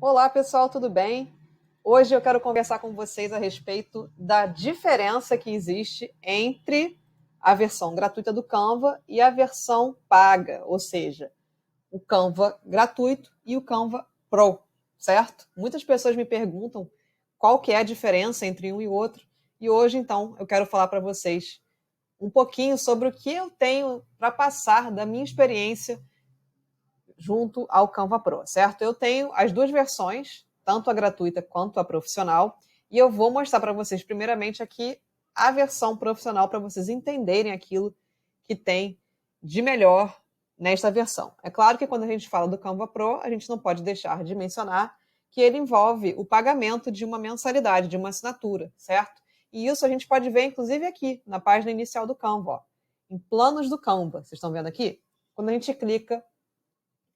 Olá, pessoal, tudo bem? Hoje eu quero conversar com vocês a respeito da diferença que existe entre a versão gratuita do Canva e a versão paga, ou seja, o Canva gratuito e o Canva Pro, certo? Muitas pessoas me perguntam qual que é a diferença entre um e outro, e hoje então eu quero falar para vocês um pouquinho sobre o que eu tenho para passar da minha experiência junto ao Canva Pro, certo? Eu tenho as duas versões, tanto a gratuita quanto a profissional, e eu vou mostrar para vocês, primeiramente, aqui a versão profissional para vocês entenderem aquilo que tem de melhor nesta versão. É claro que quando a gente fala do Canva Pro, a gente não pode deixar de mencionar que ele envolve o pagamento de uma mensalidade, de uma assinatura, certo? E isso a gente pode ver, inclusive, aqui na página inicial do Canva, ó, em planos do Canva. Vocês estão vendo aqui? Quando a gente clica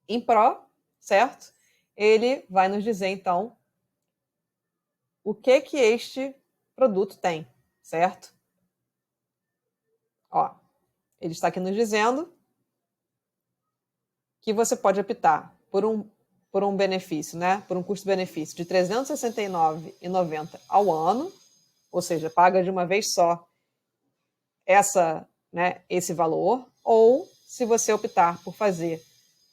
em Pro, certo? Ele vai nos dizer, então, o que este produto tem, certo? Ó, ele está aqui nos dizendo que você pode optar por um benefício, né? Por um custo-benefício de R$ 369,90 ao ano, ou seja, paga de uma vez só esse valor, ou se você optar por fazer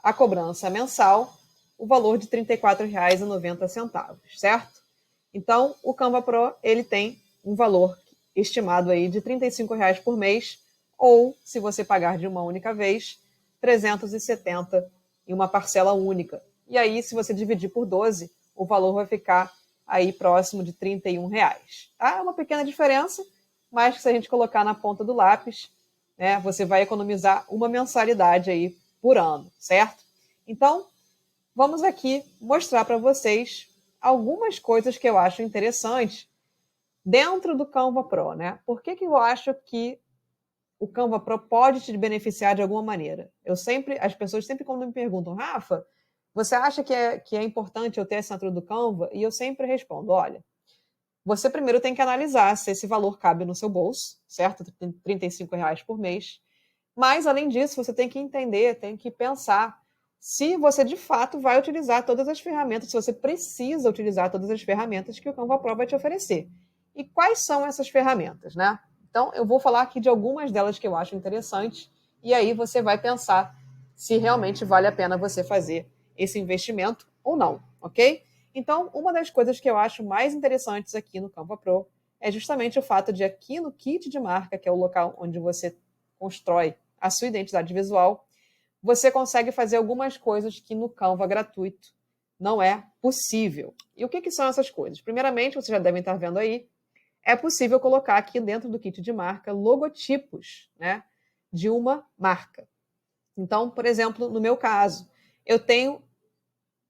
a cobrança mensal, o valor de R$ 34,90, certo? Então, o Canva Pro ele tem um valor estimado aí de R$ 35 por mês, ou, se você pagar de uma única vez, 370 em uma parcela única. E aí, se você dividir por 12, o valor vai ficar aí próximo de R$ 31. Tá? É uma pequena diferença, mas que se a gente colocar na ponta do lápis, né, você vai economizar uma mensalidade aí por ano, certo? Então, vamos aqui mostrar para vocês algumas coisas que eu acho interessantes dentro do Canva Pro, né? Por que eu acho que o Canva Pro pode te beneficiar de alguma maneira? As pessoas sempre quando me perguntam, Rafa, você acha que é importante eu ter essa assinatura do Canva? E eu sempre respondo, olha, você primeiro tem que analisar se esse valor cabe no seu bolso, certo? R$ 35 por mês. Mas, além disso, você tem que entender, tem que pensar se você de fato vai utilizar todas as ferramentas, se você precisa utilizar todas as ferramentas que o Canva Pro vai te oferecer. E quais são essas ferramentas, né? Então, eu vou falar aqui de algumas delas que eu acho interessantes, e aí você vai pensar se realmente vale a pena você fazer esse investimento ou não, ok? Então, uma das coisas que eu acho mais interessantes aqui no Canva Pro é justamente o fato de aqui no kit de marca, que é o local onde você constrói a sua identidade visual, você consegue fazer algumas coisas que no Canva gratuito não é possível. E o que são essas coisas? Primeiramente, vocês já devem estar vendo aí, é possível colocar aqui dentro do kit de marca logotipos, né, de uma marca. Então, por exemplo, no meu caso, eu tenho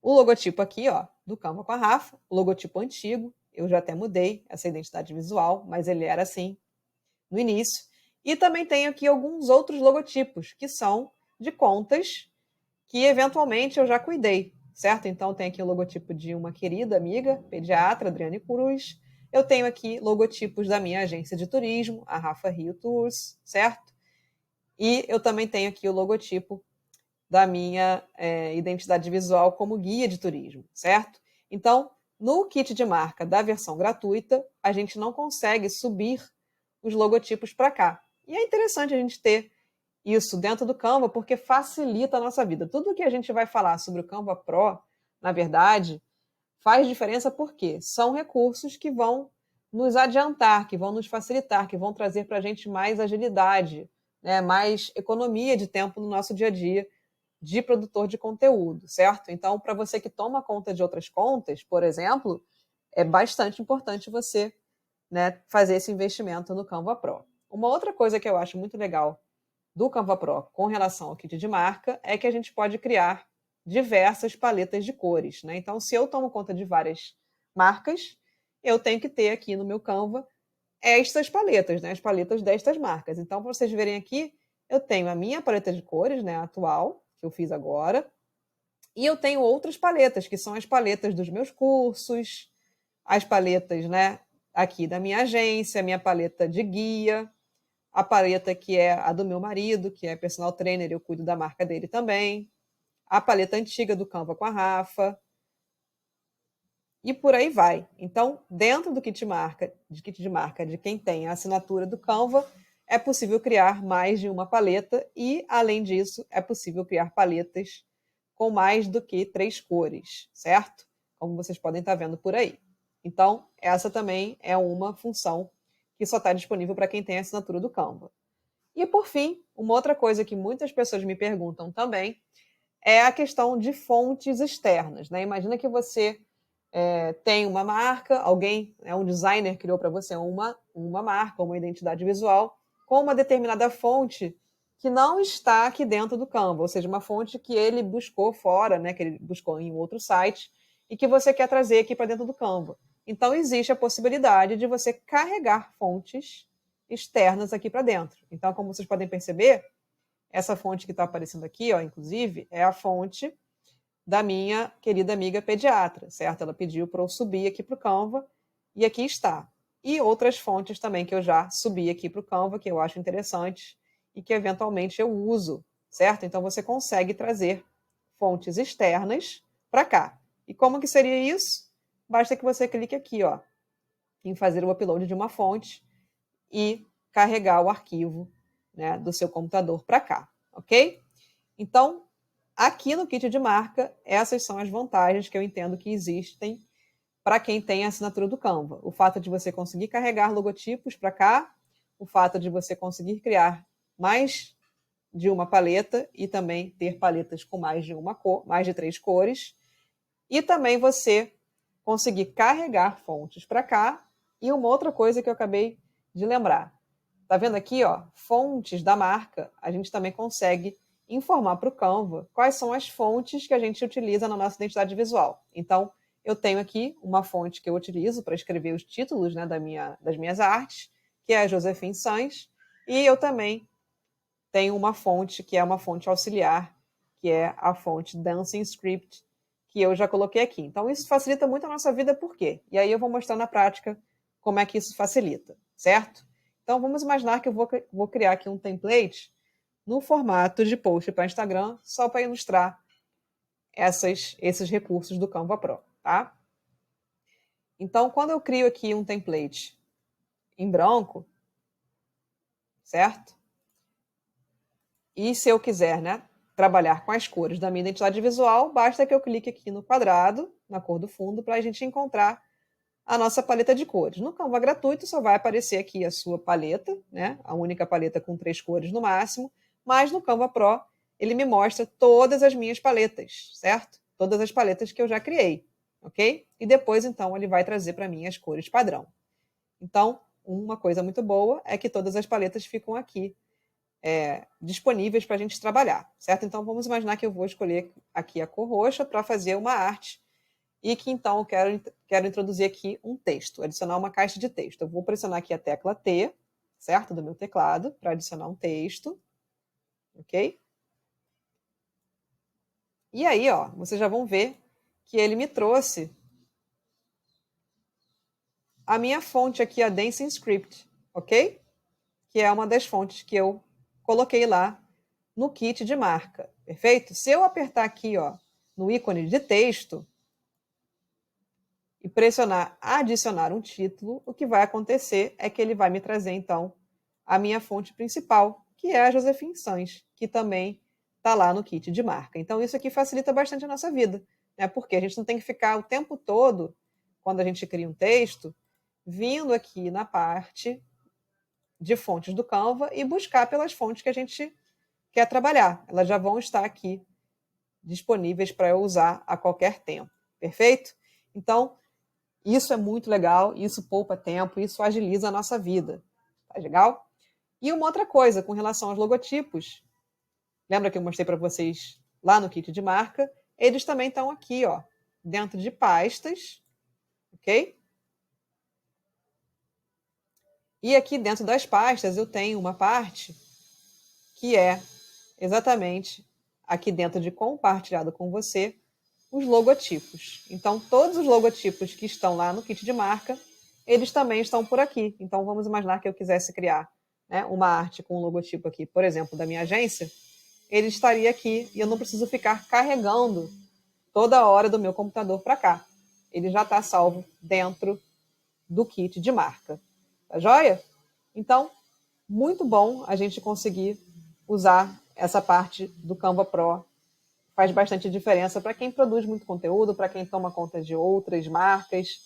o logotipo aqui, ó, do Canva com a Rafa, o logotipo antigo, eu já até mudei essa identidade visual, mas ele era assim no início. E também tenho aqui alguns outros logotipos, que são de contas que eventualmente eu já cuidei, certo? Então tem aqui o logotipo de uma querida amiga, pediatra, Adriane Cruz. Eu tenho aqui logotipos da minha agência de turismo, a Rafa Rio Tours, certo? E eu também tenho aqui o logotipo da minha identidade visual como guia de turismo, certo? Então, no kit de marca da versão gratuita, a gente não consegue subir os logotipos para cá. E é interessante a gente ter isso dentro do Canva, porque facilita a nossa vida. Tudo que a gente vai falar sobre o Canva Pro, na verdade, faz diferença porque são recursos que vão nos adiantar, que vão nos facilitar, que vão trazer para a gente mais agilidade, né, mais economia de tempo no nosso dia a dia de produtor de conteúdo, certo? Então, para você que toma conta de outras contas, por exemplo, é bastante importante você, né, fazer esse investimento no Canva Pro. Uma outra coisa que eu acho muito legal do Canva Pro com relação ao kit de marca é que a gente pode criar diversas paletas de cores, né? Então, se eu tomo conta de várias marcas, eu tenho que ter aqui no meu Canva estas paletas, né? As paletas destas marcas. Então, para vocês verem aqui, eu tenho a minha paleta de cores, né, atual, que eu fiz agora, e eu tenho outras paletas, que são as paletas dos meus cursos, as paletas, né, aqui da minha agência, a minha paleta de guia, a paleta que é a do meu marido, que é personal trainer, eu cuido da marca dele também, a paleta antiga do Canva com a Rafa, e por aí vai. Então, dentro do kit de marca de quem tem a assinatura do Canva, é possível criar mais de uma paleta e, além disso, é possível criar paletas com mais do que 3 cores, certo? Como vocês podem estar vendo por aí. Então, essa também é uma função que só está disponível para quem tem a assinatura do Canva. E, por fim, uma outra coisa que muitas pessoas me perguntam também é a questão de fontes externas. Né? Imagina que você tem uma marca, alguém, um designer criou para você uma marca, uma identidade visual, com uma determinada fonte que não está aqui dentro do Canva, ou seja, uma fonte que ele buscou fora, né, que ele buscou em outro site, e que você quer trazer aqui para dentro do Canva. Então, existe a possibilidade de você carregar fontes externas aqui para dentro. Então, como vocês podem perceber, essa fonte que está aparecendo aqui, ó, inclusive, é a fonte da minha querida amiga pediatra, certo? Ela pediu para eu subir aqui para o Canva e aqui está. E outras fontes também que eu já subi aqui para o Canva, que eu acho interessantes e que eventualmente eu uso, certo? Então você consegue trazer fontes externas para cá. E como que seria isso? Basta que você clique aqui, ó, em fazer o upload de uma fonte e carregar o arquivo, né, do seu computador para cá, ok? Então, aqui no kit de marca, essas são as vantagens que eu entendo que existem para quem tem a assinatura do Canva. O fato de você conseguir carregar logotipos para cá, o fato de você conseguir criar mais de uma paleta e também ter paletas com mais de uma cor, mais de 3 cores, e também você conseguir carregar fontes para cá. E uma outra coisa que eu acabei de lembrar. Tá vendo aqui, ó, fontes da marca, a gente também consegue informar para o Canva quais são as fontes que a gente utiliza na nossa identidade visual. Então, eu tenho aqui uma fonte que eu utilizo para escrever os títulos, né, das minhas artes, que é a Josephine Sans, e eu também tenho uma fonte que é uma fonte auxiliar, que é a fonte Dancing Script, que eu já coloquei aqui. Então, isso facilita muito a nossa vida, por quê? E aí eu vou mostrar na prática como é que isso facilita, certo? Então, vamos imaginar que eu vou criar aqui um template no formato de post para Instagram, só para ilustrar esses recursos do Canva Pro, tá? Então, quando eu crio aqui um template em branco, certo? E se eu quiser, né, trabalhar com as cores da minha identidade visual, basta que eu clique aqui no quadrado, na cor do fundo, para a gente encontrar a nossa paleta de cores. No Canva gratuito só vai aparecer aqui a sua paleta, né? A única paleta com 3 cores no máximo, mas no Canva Pro ele me mostra todas as minhas paletas, certo? Todas as paletas que eu já criei, ok? E depois, então, ele vai trazer para mim as cores padrão. Então, uma coisa muito boa é que todas as paletas ficam aqui disponíveis para a gente trabalhar, certo? Então, vamos imaginar que eu vou escolher aqui a cor roxa para fazer uma arte e que então eu quero introduzir aqui um texto, adicionar uma caixa de texto. Eu vou pressionar aqui a tecla T, certo? Do meu teclado, para adicionar um texto, ok? E aí, ó, vocês já vão ver que ele me trouxe a minha fonte aqui, a Dancing Script, ok? Que é uma das fontes que eu coloquei lá no kit de marca, perfeito? Se eu apertar aqui, ó, no ícone de texto, e pressionar adicionar um título, o que vai acontecer é que ele vai me trazer, então, a minha fonte principal, que é a Josephine Sans, que também está lá no kit de marca. Então, isso aqui facilita bastante a nossa vida, né? Porque a gente não tem que ficar o tempo todo, quando a gente cria um texto, vindo aqui na parte de fontes do Canva e buscar pelas fontes que a gente quer trabalhar. Elas já vão estar aqui disponíveis para eu usar a qualquer tempo. Perfeito? Então, isso é muito legal, isso poupa tempo, isso agiliza a nossa vida. Tá legal? E uma outra coisa com relação aos logotipos, lembra que eu mostrei para vocês lá no kit de marca? Eles também estão aqui, ó, dentro de pastas, ok? E aqui dentro das pastas eu tenho uma parte que é exatamente aqui dentro de compartilhado com você os logotipos. Então, todos os logotipos que estão lá no kit de marca, eles também estão por aqui. Então, vamos imaginar que eu quisesse criar, né, uma arte com um logotipo aqui, por exemplo, da minha agência, ele estaria aqui e eu não preciso ficar carregando toda hora do meu computador para cá. ele já está salvo dentro do kit de marca. Tá joia? Então, muito bom a gente conseguir usar essa parte do Canva Pro. Faz bastante diferença para quem produz muito conteúdo, para quem toma conta de outras marcas,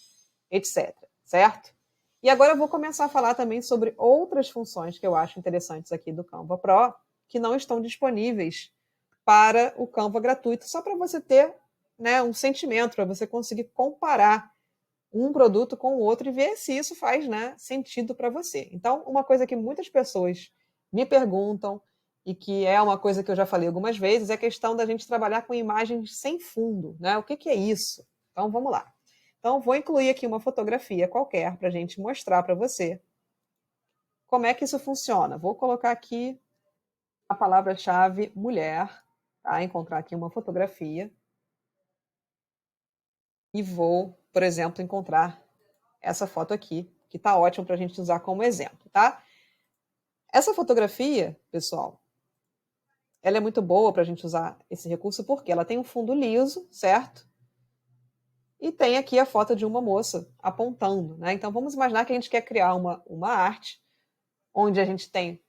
etc. Certo? E agora eu vou começar a falar também sobre outras funções que eu acho interessantes aqui do Canva Pro, que não estão disponíveis para o Canva gratuito, só para você ter, né, um sentimento, para você conseguir comparar um produto com o outro e ver se isso faz, né, sentido para você. Então, uma coisa que muitas pessoas me perguntam e que é uma coisa que eu já falei algumas vezes é a questão da gente trabalhar com imagens sem fundo, né? O que é isso? Então, vamos lá. Então, vou incluir aqui uma fotografia qualquer para a gente mostrar para você como é que isso funciona. Vou colocar aqui a palavra-chave mulher, tá? Encontrar aqui uma fotografia e vou, por exemplo, encontrar essa foto aqui, que está ótimo para a gente usar como exemplo, tá? Essa fotografia, pessoal, ela é muito boa para a gente usar esse recurso porque ela tem um fundo liso, certo? E tem aqui a foto de uma moça apontando, né? Então vamos imaginar que a gente quer criar uma arte onde a gente tem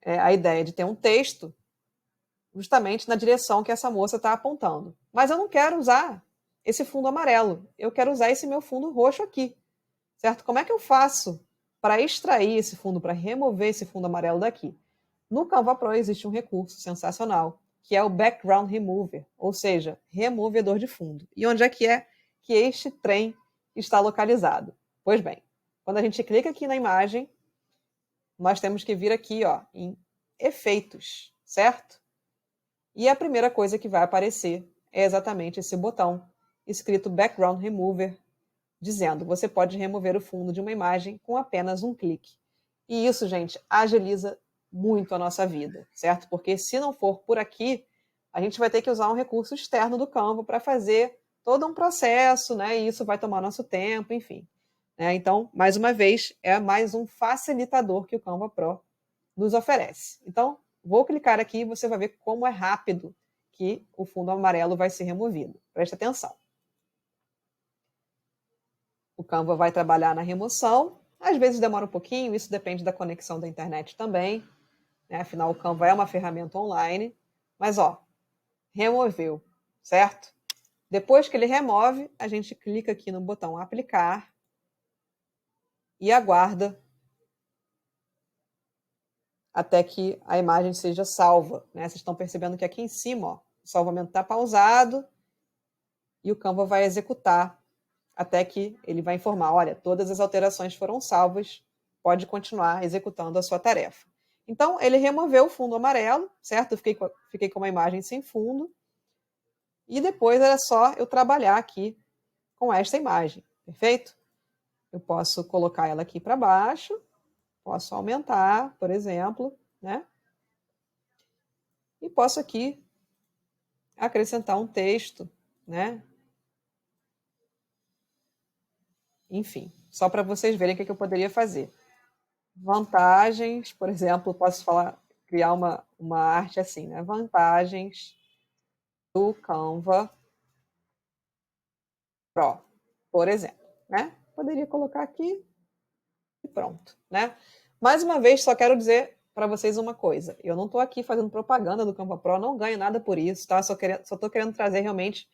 a ideia de ter um texto justamente na direção que essa moça está apontando. Mas eu não quero usar esse fundo amarelo, eu quero usar esse meu fundo roxo aqui, certo? Como é que eu faço para extrair esse fundo, para remover esse fundo amarelo daqui? No Canva Pro existe um recurso sensacional, que é o Background Remover, ou seja, removedor de fundo. E onde é que este trem está localizado? Pois bem, quando a gente clica aqui na imagem, nós temos que vir aqui ó, em Efeitos, certo? E a primeira coisa que vai aparecer é exatamente esse botão escrito Background Remover, dizendo você pode remover o fundo de uma imagem com apenas um clique. E isso, gente, agiliza muito a nossa vida, certo? Porque se não for por aqui, a gente vai ter que usar um recurso externo do Canva para fazer todo um processo, né? E isso vai tomar nosso tempo, enfim. Né? Então, mais uma vez, é mais um facilitador que o Canva Pro nos oferece. Então, vou clicar aqui e você vai ver como é rápido que o fundo amarelo vai ser removido. Preste atenção. O Canva vai trabalhar na remoção. Às vezes demora um pouquinho, isso depende da conexão da internet também. Né? Afinal, o Canva é uma ferramenta online. Mas, ó, removeu, certo? Depois que ele remove, a gente clica aqui no botão aplicar e aguarda até que a imagem seja salva. Né? Vocês estão percebendo que aqui em cima, ó, o salvamento está pausado e o Canva vai executar até que ele vai informar, olha, todas as alterações foram salvas, pode continuar executando a sua tarefa. Então, ele removeu o fundo amarelo, certo? Eu fiquei com uma imagem sem fundo. E depois era só eu trabalhar aqui com esta imagem, perfeito? Eu posso colocar ela aqui para baixo, posso aumentar, por exemplo, né? E posso aqui acrescentar um texto, né? Enfim, só para vocês verem o que eu poderia fazer. Vantagens, por exemplo, posso criar uma arte assim, né? Vantagens do Canva Pro, por exemplo, né? Poderia colocar aqui e pronto, né? Mais uma vez, só quero dizer para vocês uma coisa. Eu não estou aqui fazendo propaganda do Canva Pro, não ganho nada por isso, tá? Só estou querendo trazer realmente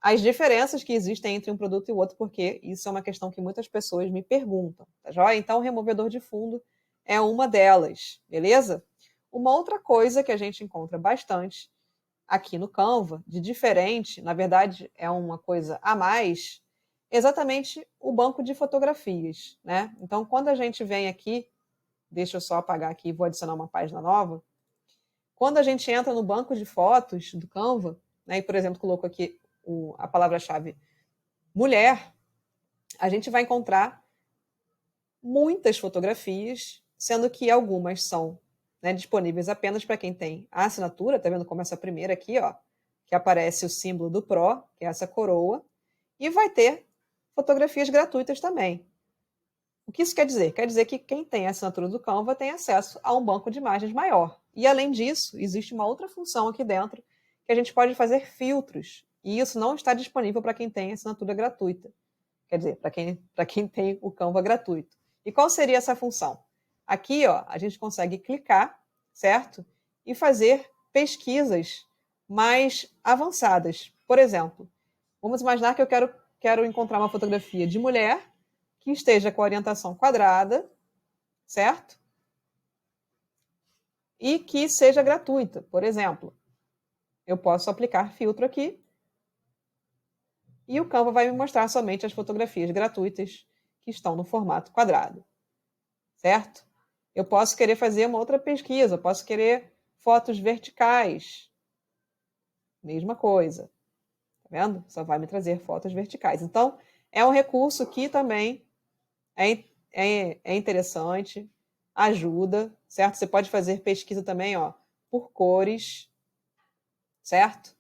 as diferenças que existem entre um produto e o outro, porque isso é uma questão que muitas pessoas me perguntam, tá joia? Então, o removedor de fundo é uma delas, beleza? Uma outra coisa que a gente encontra bastante aqui no Canva, de diferente, na verdade é uma coisa a mais, exatamente o banco de fotografias, né? Então, quando a gente vem aqui, deixa eu só apagar aqui e vou adicionar uma página nova. Quando a gente entra no banco de fotos do Canva, né, e, por exemplo, coloco aqui a palavra-chave mulher, a gente vai encontrar muitas fotografias, sendo que algumas são, né, disponíveis apenas para quem tem a assinatura. Tá vendo como essa primeira aqui, ó, que aparece o símbolo do Pro, que é essa coroa, e vai ter fotografias gratuitas também. O que isso quer dizer? Quer dizer que quem tem a assinatura do Canva tem acesso a um banco de imagens maior. E, além disso, existe uma outra função aqui dentro que a gente pode fazer filtros. E isso não está disponível para quem tem assinatura gratuita. Quer dizer, para quem tem o Canva gratuito. E qual seria essa função? Aqui, ó, a gente consegue clicar, certo? E fazer pesquisas mais avançadas. Por exemplo, vamos imaginar que eu quero encontrar uma fotografia de mulher que esteja com orientação quadrada, certo? E que seja gratuita. Por exemplo, eu posso aplicar filtro aqui e o Canva vai me mostrar somente as fotografias gratuitas que estão no formato quadrado, certo? Eu posso querer fazer uma outra pesquisa, eu posso querer fotos verticais. Mesma coisa, tá vendo? Só vai me trazer fotos verticais. Então, é um recurso que também é interessante, ajuda, certo? Você pode fazer pesquisa também, ó, por cores, certo?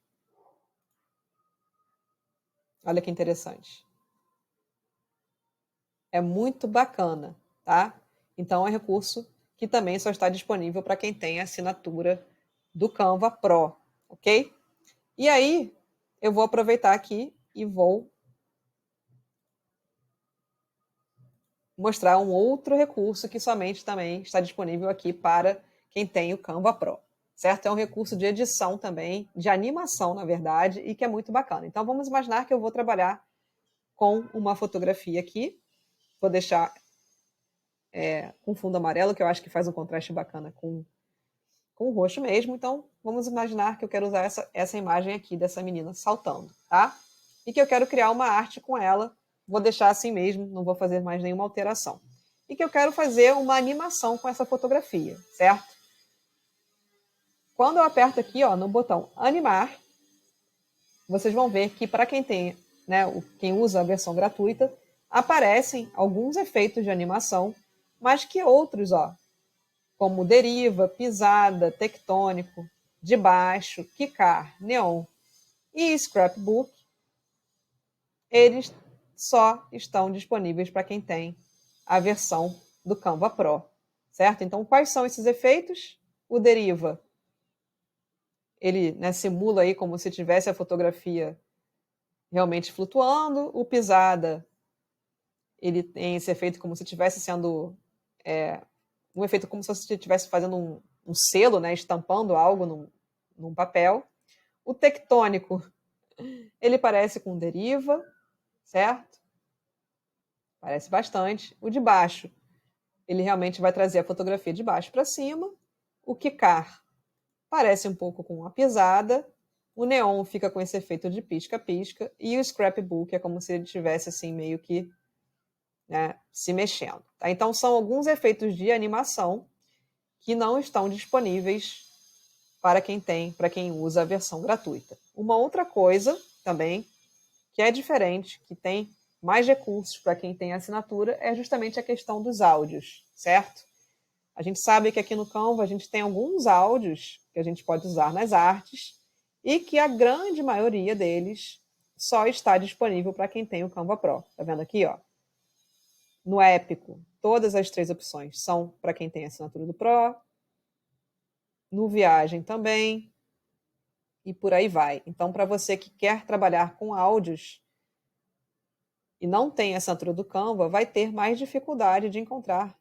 Olha que interessante. É muito bacana, tá? Então é um recurso que também só está disponível para quem tem a assinatura do Canva Pro, ok? E aí, eu vou aproveitar aqui e vou mostrar um outro recurso que somente também está disponível aqui para quem tem o Canva Pro, certo? É um recurso de edição também, de animação, na verdade, e que é muito bacana. Então, vamos imaginar que eu vou trabalhar com uma fotografia aqui, vou deixar com fundo amarelo, que eu acho que faz um contraste bacana com o roxo mesmo. Então, vamos imaginar que eu quero usar essa imagem aqui dessa menina saltando, tá? E que eu quero criar uma arte com ela. Vou deixar assim mesmo, não vou fazer mais nenhuma alteração. E que eu quero fazer uma animação com essa fotografia, certo? Quando eu aperto aqui, ó, no botão animar, vocês vão ver que para quem tem, né, quem usa a versão gratuita, aparecem alguns efeitos de animação, mas que outros, ó, como deriva, pisada, tectônico, de baixo, quicar, neon e scrapbook, eles só estão disponíveis para quem tem a versão do Canva Pro, certo? Então, quais são esses efeitos? O deriva, ele, né, simula aí como se tivesse a fotografia realmente flutuando. O pisada, ele tem esse efeito como se estivesse sendo um efeito como se você estivesse fazendo um selo, né, estampando algo num papel. O tectônico, ele parece com deriva, certo? Parece bastante. O de baixo, ele realmente vai trazer a fotografia de baixo para cima. O quicar parece um pouco com a pisada. O neon fica com esse efeito de pisca-pisca. E o scrapbook é como se ele estivesse assim meio que, né, se mexendo. Tá? Então são alguns efeitos de animação que não estão disponíveis para quem usa a versão gratuita. Uma outra coisa também que é diferente, que tem mais recursos para quem tem assinatura, é justamente a questão dos áudios, certo? A gente sabe que aqui no Canva a gente tem alguns áudios que a gente pode usar nas artes e que a grande maioria deles só está disponível para quem tem o Canva Pro. Tá vendo aqui, ó? No Épico, todas as 3 opções são para quem tem assinatura do Pro. No Viagem também. E por aí vai. Então, para você que quer trabalhar com áudios e não tem a assinatura do Canva, vai ter mais dificuldade de encontrar,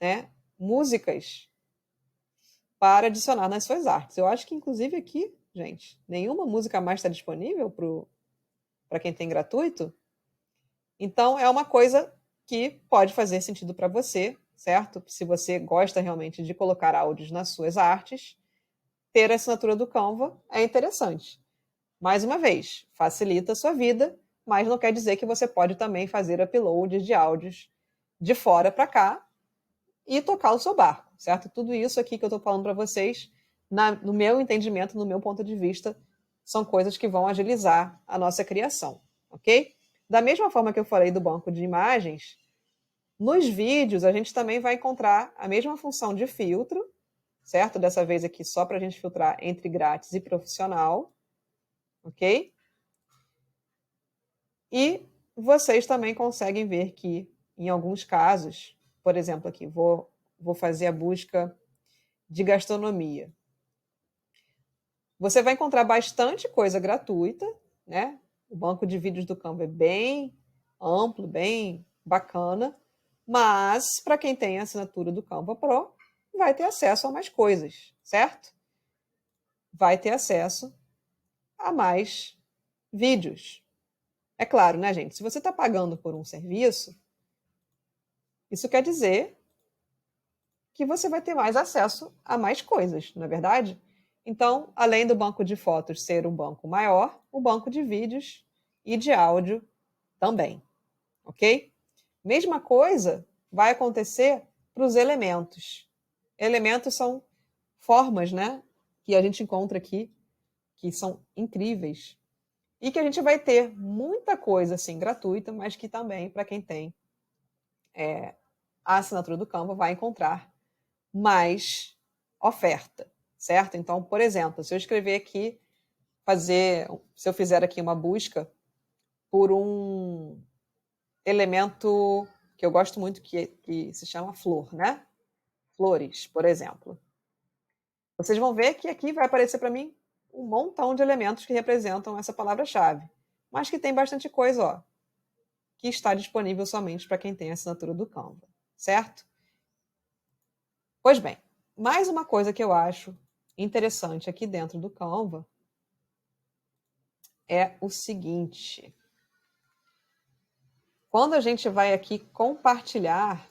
né, músicas para adicionar nas suas artes. Eu acho que, inclusive, aqui, gente, nenhuma música mais está disponível para quem tem gratuito. Então, é uma coisa que pode fazer sentido para você, certo? Se você gosta realmente de colocar áudios nas suas artes, ter a assinatura do Canva é interessante. Mais uma vez, facilita a sua vida, mas não quer dizer que você pode também fazer upload de áudios de fora para cá e tocar o seu barco, certo? Tudo isso aqui que eu estou falando para vocês, no meu entendimento, no meu ponto de vista, são coisas que vão agilizar a nossa criação, ok? Da mesma forma que eu falei do banco de imagens, nos vídeos a gente também vai encontrar a mesma função de filtro, certo? Dessa vez aqui só para a gente filtrar entre grátis e profissional, ok? E vocês também conseguem ver que, em alguns casos, por exemplo, aqui, vou fazer a busca de gastronomia. Você vai encontrar bastante coisa gratuita, né? O banco de vídeos do Canva é bem amplo, bem bacana, mas para quem tem a assinatura do Canva Pro, vai ter acesso a mais coisas, certo? Vai ter acesso a mais vídeos. É claro, né, gente? Se você está pagando por um serviço, isso quer dizer que você vai ter mais acesso a mais coisas, não é verdade? Então, além do banco de fotos ser um banco maior, o banco de vídeos e de áudio também, ok? Mesma coisa vai acontecer para os elementos. Elementos são formas, né, que a gente encontra aqui, que são incríveis. E que a gente vai ter muita coisa assim gratuita, mas que também, para quem tem a assinatura do Canva, vai encontrar mais oferta, certo? Então, por exemplo, se eu escrever aqui, se eu fizer aqui uma busca por um elemento que eu gosto muito, que se chama flor, né? Flores, por exemplo. Vocês vão ver que aqui vai aparecer para mim um montão de elementos que representam essa palavra-chave, mas que tem bastante coisa, ó, que está disponível somente para quem tem a assinatura do Canva, certo? Pois bem, mais uma coisa que eu acho interessante aqui dentro do Canva é o seguinte. Quando a gente vai aqui compartilhar,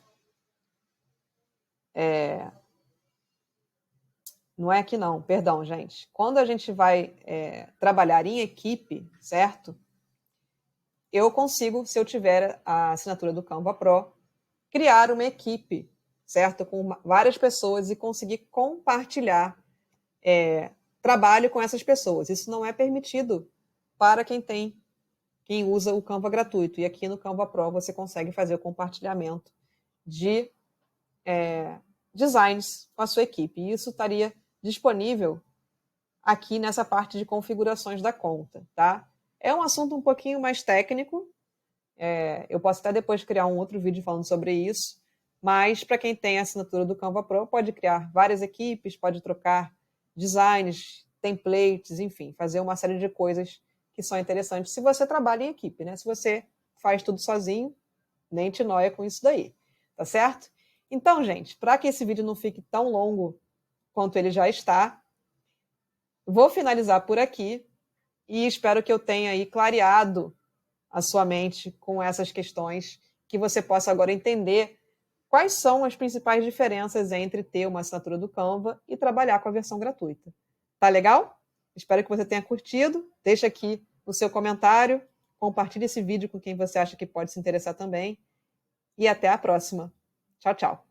não é aqui não, perdão, gente. Quando a gente vai trabalhar em equipe, certo? Eu consigo, se eu tiver a assinatura do Canva Pro, criar uma equipe, certo? Com várias pessoas e conseguir compartilhar trabalho com essas pessoas. Isso não é permitido para quem usa o Canva gratuito. E aqui no Canva Pro você consegue fazer o compartilhamento de designs com a sua equipe. E isso estaria disponível aqui nessa parte de configurações da conta, tá? É um assunto um pouquinho mais técnico. Eu posso até depois criar um outro vídeo falando sobre isso. Mas para quem tem a assinatura do Canva Pro, pode criar várias equipes, pode trocar designs, templates, enfim, fazer uma série de coisas que são interessantes se você trabalha em equipe, né? Se você faz tudo sozinho, nem te noia com isso daí, tá certo? Então, gente, para que esse vídeo não fique tão longo quanto ele já está, vou finalizar por aqui e espero que eu tenha aí clareado a sua mente com essas questões, que você possa agora entender quais são as principais diferenças entre ter uma assinatura do Canva e trabalhar com a versão gratuita. Tá legal? Espero que você tenha curtido. Deixa aqui o seu comentário, compartilhe esse vídeo com quem você acha que pode se interessar também. E até a próxima. Tchau, tchau.